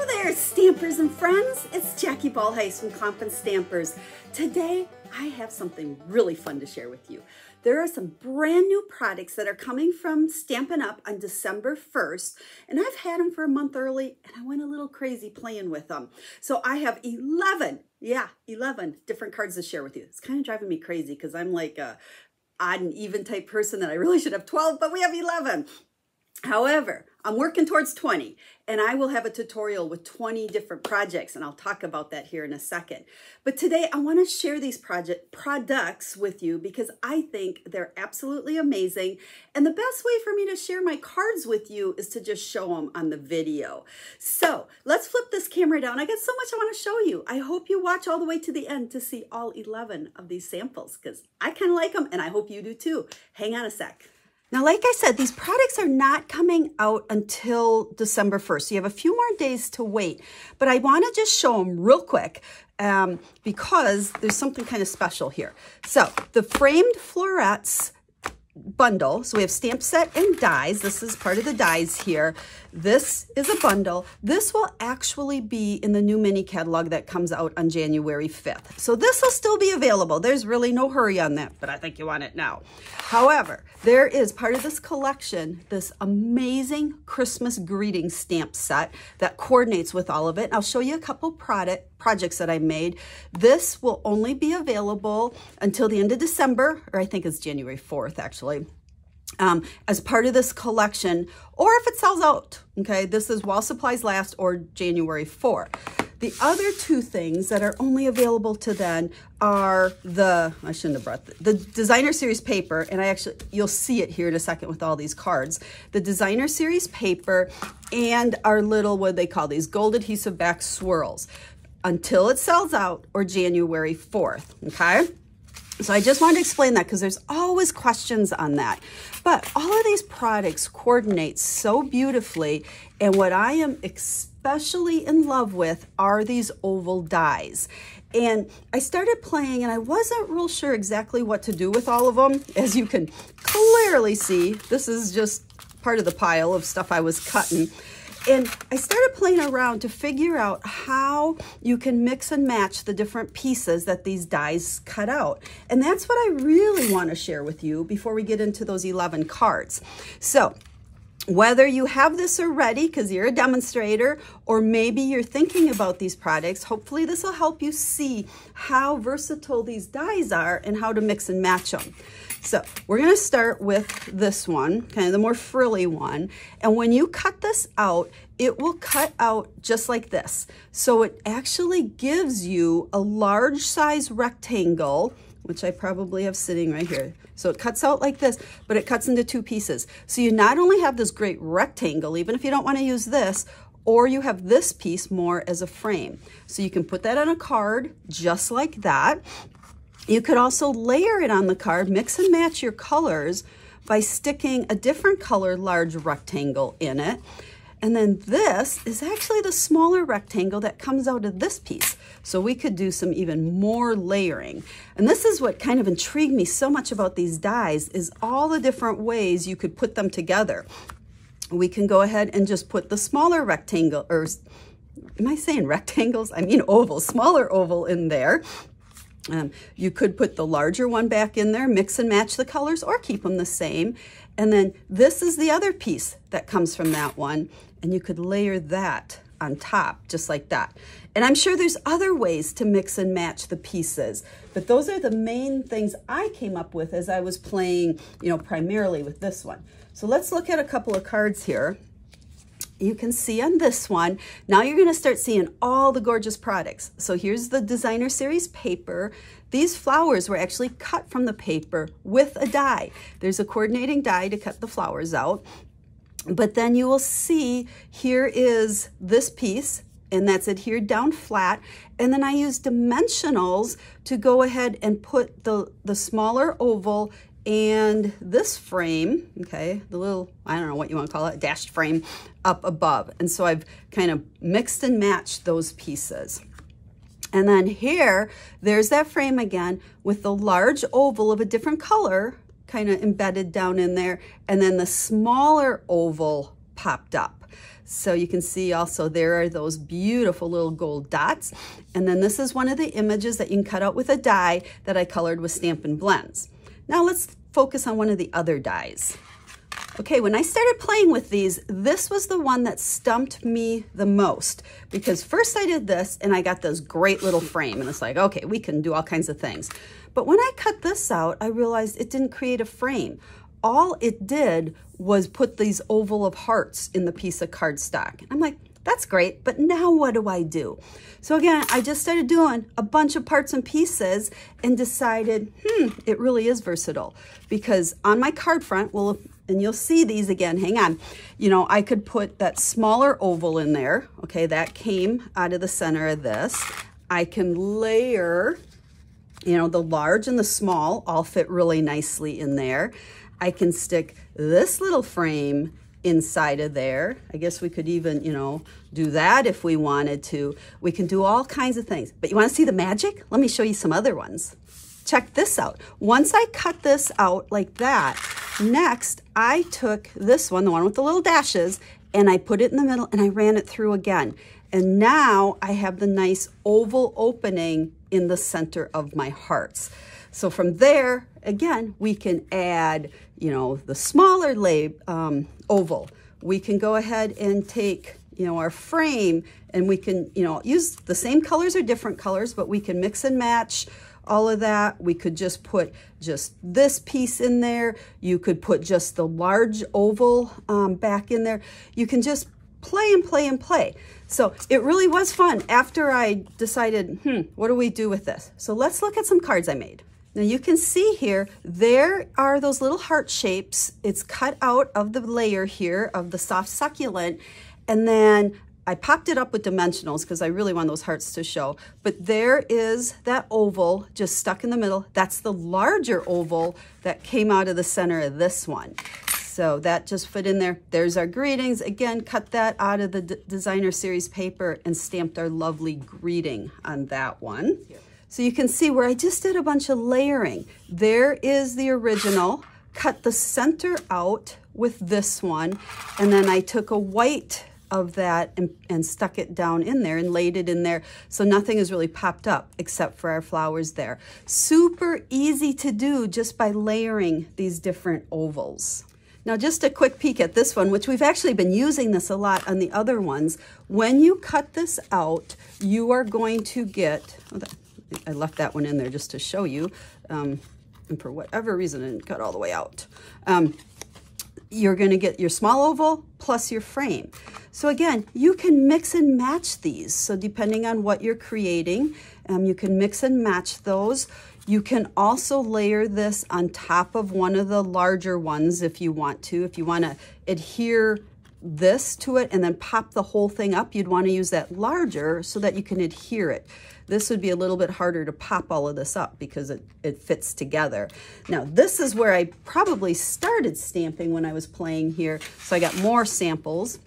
there, stampers and friends. It's Jackie Ballheis from Compin Stampers. Today, I have something really fun to share with you. There are some brand new products that are coming from Stampin' Up on December 1st, and I've had them for a month early, and I went a little crazy playing with them. So I have 11 different cards to share with you. It's kind of driving me crazy because I'm like a odd and even type person that I really should have 12, but we have 11. However, I'm working towards 20, and I will have a tutorial with 20 different projects, and I'll talk about that here in a second. But today, I want to share these products with you because I think they're absolutely amazing, and the best way for me to share my cards with you is to just show them on the video. So let's flip this camera down. I got so much I want to show you. I hope you watch all the way to the end to see all 11 of these samples because I kind of like them, and I hope you do too. Hang on a sec. Now, like I said, these products are not coming out until December 1st. So you have a few more days to wait. But I want to just show them real quick because there's something kind of special here. So the framed florets bundle. So we have stamp set and dies. This is part of the dies here. This is a bundle. This will actually be in the new mini catalog that comes out on January 5th. So this will still be available. There's really no hurry on that, but I think you want it now. However, there is part of this collection, this amazing Christmas greeting stamp set that coordinates with all of it. I'll show you a couple projects that I made. This will only be available until the end of December, or I think it's January 4th, actually. As part of this collection, or if it sells out, okay? This is while supplies last or January 4. The other two things that are only available to then are I shouldn't have brought the designer series paper, and you'll see it here in a second with all these cards. The designer series paper and our little, what they call these, gold adhesive back swirls until it sells out or January 4th, okay? So I just wanted to explain that because there's always questions on that. But all of these products coordinate so beautifully, and what I am especially in love with are these oval dies. And I started playing and I wasn't real sure exactly what to do with all of them. As you can clearly see, this is just part of the pile of stuff I was cutting. And I started playing around to figure out how you can mix and match the different pieces that these dies cut out. And that's what I really want to share with you before we get into those 11 cards. So whether you have this already because you're a demonstrator, or maybe you're thinking about these products, hopefully this will help you see how versatile these dies are and how to mix and match them. So we're going to start with this one, kind of the more frilly one. And when you cut this out, it will cut out just like this. So it actually gives you a large size rectangle, which I probably have sitting right here. So it cuts out like this, but it cuts into two pieces. So you not only have this great rectangle, even if you don't want to use this, or you have this piece more as a frame. So you can put that on a card just like that. You could also layer it on the card, mix and match your colors by sticking a different color large rectangle in it. And then this is actually the smaller rectangle that comes out of this piece. So we could do some even more layering. And this is what kind of intrigued me so much about these dies is all the different ways you could put them together. We can go ahead and just put the smaller rectangle, or am I saying rectangles? I mean oval, smaller oval in there. You could put the larger one back in there, mix and match the colors, or keep them the same. And then this is the other piece that comes from that one, and you could layer that on top, just like that. And I'm sure there's other ways to mix and match the pieces, but those are the main things I came up with as I was playing, primarily with this one. So let's look at a couple of cards here. You can see on this one, now you're going to start seeing all the gorgeous products. So here's the designer series paper. These flowers were actually cut from the paper with a die. There's a coordinating die to cut the flowers out. But then you will see here is this piece, and that's adhered down flat. And then I used dimensionals to go ahead and put the smaller oval and this frame, okay, the little, I don't know what you want to call it, dashed frame up above. And so I've kind of mixed and matched those pieces. And then here, there's that frame again with the large oval of a different color kind of embedded down in there. And then the smaller oval popped up. So you can see also there are those beautiful little gold dots. And then this is one of the images that you can cut out with a die that I colored with Stampin' Blends. Now let's focus on one of the other dies. Okay, when I started playing with these, this was the one that stumped me the most, because first I did this and I got this great little frame and it's like, okay, we can do all kinds of things. But when I cut this out, I realized it didn't create a frame. All it did was put these oval of hearts in the piece of cardstock. I'm like, that's great, but now what do I do? So again, I just started doing a bunch of parts and pieces and decided, it really is versatile, because on my card front, well, and you'll see these again, hang on. You know, I could put that smaller oval in there. Okay, that came out of the center of this. I can layer, you know, the large and the small all fit really nicely in there. I can stick this little frame inside of there. I guess we could even, you know, do that if we wanted to. We can do all kinds of things. But you want to see the magic? Let me show you some other ones. Check this out. Once I cut this out like that, next I took this one, the one with the little dashes, and I put it in the middle and I ran it through again. And now I have the nice oval opening in the center of my hearts. So from there, again, we can add, you know, the smaller oval. We can go ahead and take, you know, our frame, and we can, you know, use the same colors or different colors, but we can mix and match all of that. We could just put just this piece in there. You could put just the large oval back in there. You can just play and play and play. So it really was fun after I decided, what do we do with this? So let's look at some cards I made. Now you can see here, there are those little heart shapes. It's cut out of the layer here of the soft succulent. And then I popped it up with dimensionals because I really want those hearts to show. But there is that oval just stuck in the middle. That's the larger oval that came out of the center of this one. So that just fit in there. There's our greetings. Again, cut that out of the designer series paper and stamped our lovely greeting on that one. So you can see where I just did a bunch of layering. There is the original. Cut the center out with this one. And then I took a white of that and stuck it down in there and laid it in there, so nothing is really popped up except for our flowers there. Super easy to do just by layering these different ovals. Now just a quick peek at this one, which we've actually been using this a lot on the other ones. When you cut this out, you are going to get, I left that one in there just to show you, and for whatever reason it didn't cut all the way out. You're going to get your small oval plus your frame. So again, you can mix and match these. So depending on what you're creating, you can mix and match those. You can also layer this on top of one of the larger ones if you want to. If you want to adhere this to it and then pop the whole thing up, you'd want to use that larger so that you can adhere it. This would be a little bit harder to pop all of this up because it fits together. Now, this is where I probably started stamping when I was playing here. So I got more samples.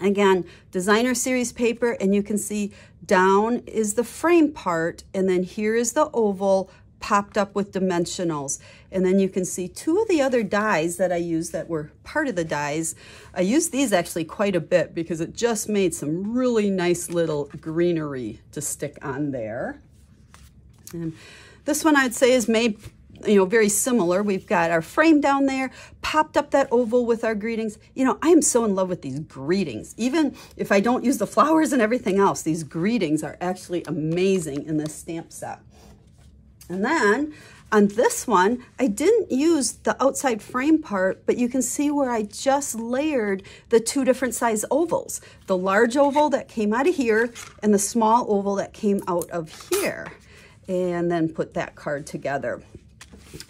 Again, designer series paper, and you can see down is the frame part, and then here is the oval popped up with dimensionals. And then you can see two of the other dies that I used that were part of the dies. I used these actually quite a bit because it just made some really nice little greenery to stick on there. And this one I'd say is made, you know, very similar. We've got our frame down there, popped up that oval with our greetings. You know, I am so in love with these greetings. Even if I don't use the flowers and everything else, these greetings are actually amazing in this stamp set. And then on this one, I didn't use the outside frame part, but you can see where I just layered the two different size ovals. The large oval that came out of here and the small oval that came out of here. And then put that card together.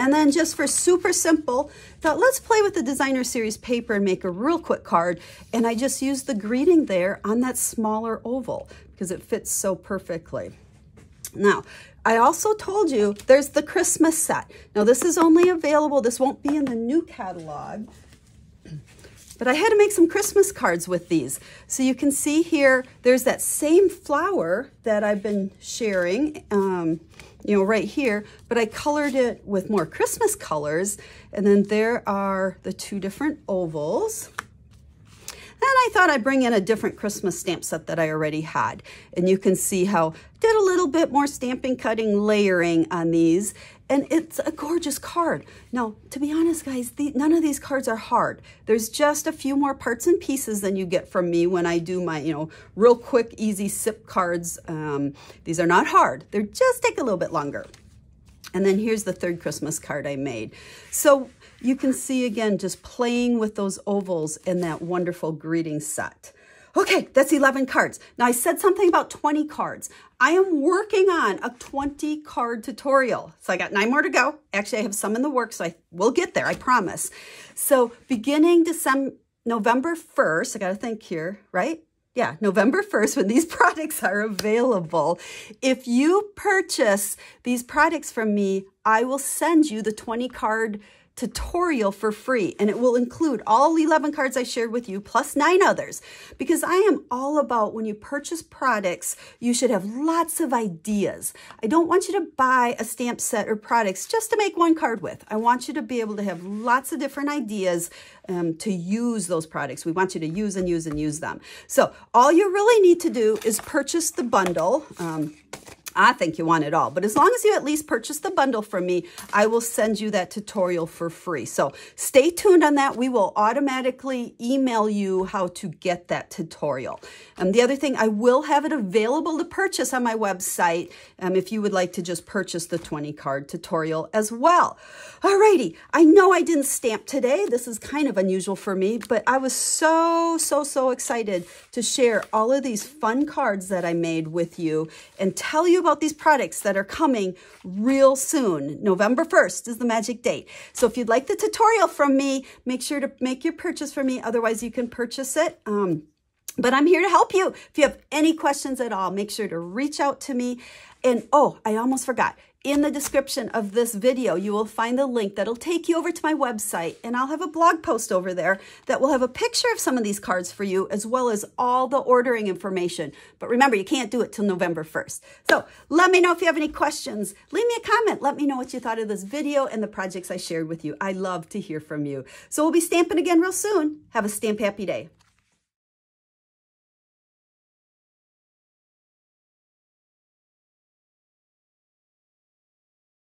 And then just for super simple, thought let's play with the designer series paper and make a real quick card. And I just used the greeting there on that smaller oval because it fits so perfectly. Now, I also told you there's the Christmas set. Now this is only available, this won't be in the new catalog, but I had to make some Christmas cards with these. So you can see here, there's that same flower that I've been sharing, you know, right here, but I colored it with more Christmas colors. And then there are the two different ovals. I thought I'd bring in a different Christmas stamp set that I already had. And you can see how I did a little bit more stamping, cutting, layering on these. And it's a gorgeous card. Now, to be honest, guys, none of these cards are hard. There's just a few more parts and pieces than you get from me when I do my, real quick, easy sip cards. These are not hard. They just take a little bit longer. And then here's the third Christmas card I made. So you can see, again, just playing with those ovals in that wonderful greeting set. Okay, that's 11 cards. Now, I said something about 20 cards. I am working on a 20 card tutorial. So I got 9 more to go. Actually, I have some in the works, so I will get there, I promise. So beginning November 1st, I got to think here, right? Yeah, November 1st, when these products are available. If you purchase these products from me, I will send you the 20 card tutorial for free, and it will include all 11 cards I shared with you plus 9 others, because I am all about when you purchase products, you should have lots of ideas. I don't want you to buy a stamp set or products just to make one card with. I want you to be able to have lots of different ideas to use those products. We want you to use and use and use them. So all you really need to do is purchase the bundle. I think you want it all, but as long as you at least purchase the bundle from me, I will send you that tutorial for free. So stay tuned on that. We will automatically email you how to get that tutorial. The other thing, I will have it available to purchase on my website if you would like to just purchase the 20 card tutorial as well. Alrighty, I know I didn't stamp today. This is kind of unusual for me, but I was so excited to share all of these fun cards that I made with you and tell you about these products that are coming real soon. November 1st is the magic date. So if you'd like the tutorial from me, make sure to make your purchase from me. Otherwise, you can purchase it. But I'm here to help you. If you have any questions at all, make sure to reach out to me. And oh, I almost forgot. In the description of this video, you will find the link that'll take you over to my website, and I'll have a blog post over there that will have a picture of some of these cards for you, as well as all the ordering information. But remember, you can't do it till November 1st. So let me know if you have any questions. Leave me a comment. Let me know what you thought of this video and the projects I shared with you. I love to hear from you. So we'll be stamping again real soon. Have a stamp happy day.